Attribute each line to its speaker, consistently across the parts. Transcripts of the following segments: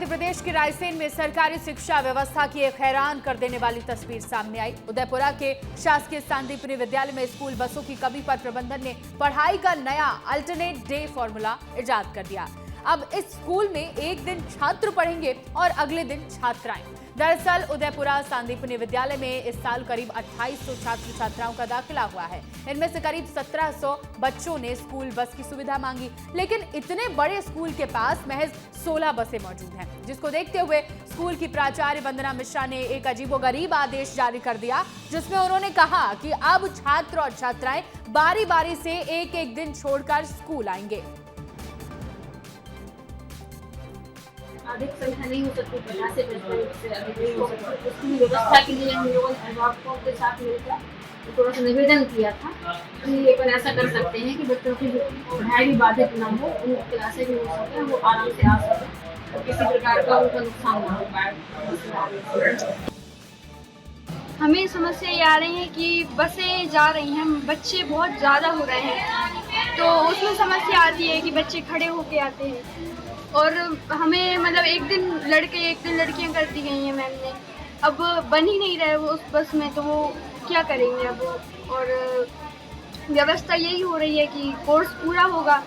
Speaker 1: प्रदेश के रायसेन में सरकारी शिक्षा व्यवस्था की एक हैरान कर देने वाली तस्वीर सामने आई। उदयपुरा के शासकीय सांदीपनि विद्यालय में स्कूल बसों की कमी पर प्रबंधन ने पढ़ाई का नया अल्टरनेट डे फॉर्मूला इजाद कर दिया। अब इस स्कूल में एक दिन छात्र पढ़ेंगे और अगले दिन छात्राएं। दरअसल उदयपुरा सांदीपनि विद्यालय में इस साल करीब 2800 छात्र छात्राओं का दाखिला हुआ है। इनमें से करीब 1700 बच्चों ने स्कूल बस की सुविधा मांगी, लेकिन इतने बड़े स्कूल के पास महज 16 बसें मौजूद हैं, जिसको देखते हुए स्कूल की प्राचार्य वंदना मिश्रा ने एक अजीबोगरीब आदेश जारी कर दिया, जिसमें उन्होंने कहा कि अब छात्र और छात्राएं बारी बारी से एक एक दिन छोड़कर स्कूल आएंगे।
Speaker 2: अधिक संख्या नहीं हो सकती, 50 से 55 से अधिक नहीं हो सकती। उसकी व्यवस्था के लिए हम लोगों ने अभिभावकों के साथ मिलकर थोड़ा सा निवेदन किया था कि अपन ऐसा कर सकते हैं कि बच्चों की पढ़ाई भी बाधित ना हो, उन क्लासें भी हो सके, वो आराम से आ सके और किसी प्रकार का उनका नुकसान ना हो पाए।
Speaker 3: हमें समस्या ये आ रही है कि बसें जा रही हैं, बच्चे बहुत ज़्यादा हो रहे हैं, तो उसमें समस्या आती है कि बच्चे खड़े होके आते हैं और हमें मतलब एक दिन लड़के एक दिन लड़कियां कर दी गई हैं मैम ने। अब बन ही नहीं रहे वो उस बस में, तो वो क्या करेंगे अब। और व्यवस्था यही हो रही है कि कोर्स पूरा होगा,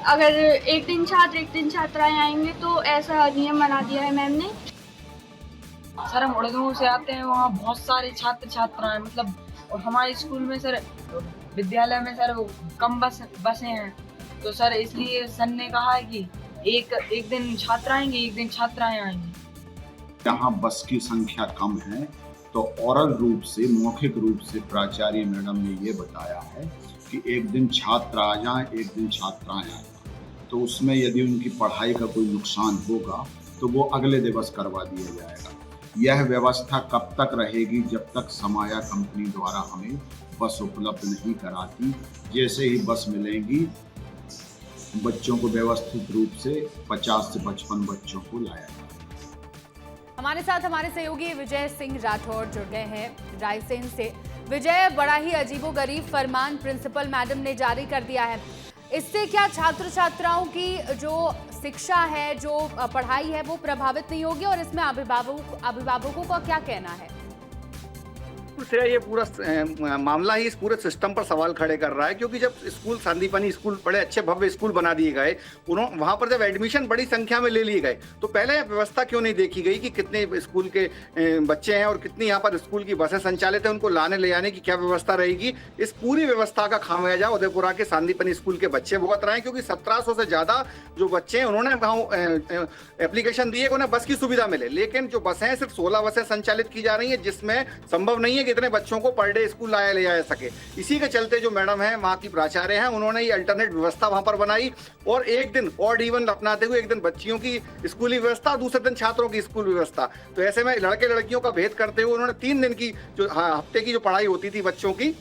Speaker 3: अगर एक दिन छात्र एक दिन छात्राएं आएंगे, तो ऐसा नियम बना दिया है मैम ने।
Speaker 4: सर हम उड़गांव से आते हैं, वहाँ बहुत सारे छात्र छात्राएं मतलब, और हमारे स्कूल में सर विद्यालय में सर कम बसें हैं, तो सर इसलिए सर ने कहा है कि एक दिन छात्र आएंगे एक दिन छात्राएं आएंगी।
Speaker 5: यहाँ बस की संख्या कम है, तो ओरल रूप से मौखिक रूप से प्राचार्य मैडम ने ये बताया है कि एक दिन छात्र आ जाएं एक दिन छात्राएं आएं, तो उसमें यदि उनकी पढ़ाई का कोई नुकसान होगा तो वो अगले दिवस करवा दिया जाएगा। यह व्यवस्था कब तक रहेगी? जब तक समाया कंपनी द्वारा हमें बस उपलब्ध नहीं कराती। जैसे ही बस मिलेंगी, बच्चों को व्यवस्थित रूप से 50 से 55 बच्चों को लाया।
Speaker 1: हमारे साथ हमारे सहयोगी विजय सिंह राठौर जुड़ गए हैं रायसेन से। विजय, बड़ा ही अजीबोगरीब फरमान प्रिंसिपल मैडम ने जारी कर दिया है। इससे क्या छात्र छात्राओं की जो शिक्षा है, जो पढ़ाई है, वो प्रभावित नहीं होगी, और इसमें अभिभावकों का क्या कहना है?
Speaker 6: से ये पूरा मामला ही इस पूरे सिस्टम पर सवाल खड़े कर रहा है, क्योंकि जब स्कूल सांदीपनि स्कूल बड़े अच्छे भव्य स्कूल बना दिए गए, वहाँ पर जब एडमिशन बड़ी संख्या में ले लिए गए, तो पहले व्यवस्था क्यों नहीं देखी गई कि कितने स्कूल के बच्चे हैं और कितनी यहाँ पर स्कूल की बसें संचालित हैं, उनको लाने ले जाने की क्या व्यवस्था रहेगी। इस पूरी व्यवस्था का खामियाजा उदयपुरा के सांदीपनि स्कूल के बच्चे भुगत रहे हैं, क्योंकि 1700 से ज़्यादा जो बच्चे हैं उन्होंने एप्लीकेशन दिए कि उन्हें बस की सुविधा मिले, लेकिन जो बसें हैं सिर्फ 16 बसें संचालित की जा रही हैं, जिसमें संभव नहीं है इतने बच्चों को पर डे स्कूल लाया ले जा सके। इसी के चलते जो मैडम है वहाँ की प्राचार्य हैं, उन्होंने ये अल्टरनेट व्यवस्था वहाँ पर बनाई और एक दिन ऑड इवन अपनाते हुए एक दिन बच्चियों की स्कूली व्यवस्था, दूसरे दिन छात्रों की स्कूल व्यवस्था। तो ऐसे में लड़के लड़कियों का भेद करते हुए उन्होंने 3 दिन की जो हफ्ते की जो पढ़ाई होती थी बच्चों की,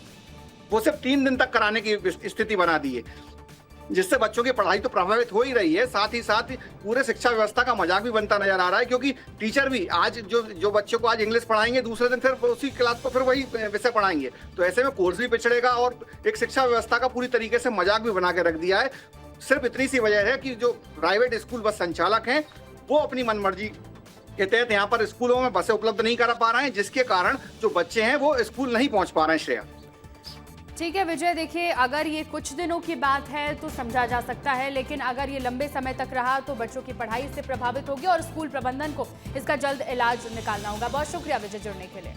Speaker 6: वो सिर्फ 3 दिन तक कराने की स्थिति बना दी है, जिससे बच्चों की पढ़ाई तो प्रभावित हो ही रही है, साथ ही साथ पूरे शिक्षा व्यवस्था का मजाक भी बनता नजर आ रहा है। क्योंकि टीचर भी आज जो बच्चों को आज इंग्लिश पढ़ाएंगे, दूसरे दिन फिर उसी क्लास को फिर वही विषय पढ़ाएंगे, तो ऐसे में कोर्स भी पिछड़ेगा और एक शिक्षा व्यवस्था का पूरी तरीके से मजाक भी बना के रख दिया है। सिर्फ इतनी सी वजह है कि जो प्राइवेट स्कूल बस संचालक हैं वो अपनी मनमर्जी के तहत यहाँ पर स्कूलों में बसें उपलब्ध नहीं करा पा रहे हैं, जिसके कारण जो बच्चे हैं वो स्कूल नहीं पहुँच पा रहे हैं। श्रेया,
Speaker 1: ठीक है विजय, देखिए अगर ये कुछ दिनों की बात है तो समझा जा सकता है, लेकिन अगर ये लंबे समय तक रहा तो बच्चों की पढ़ाई से प्रभावित होगी और स्कूल प्रबंधन को इसका जल्द इलाज निकालना होगा। बहुत शुक्रिया विजय जुड़ने के लिए।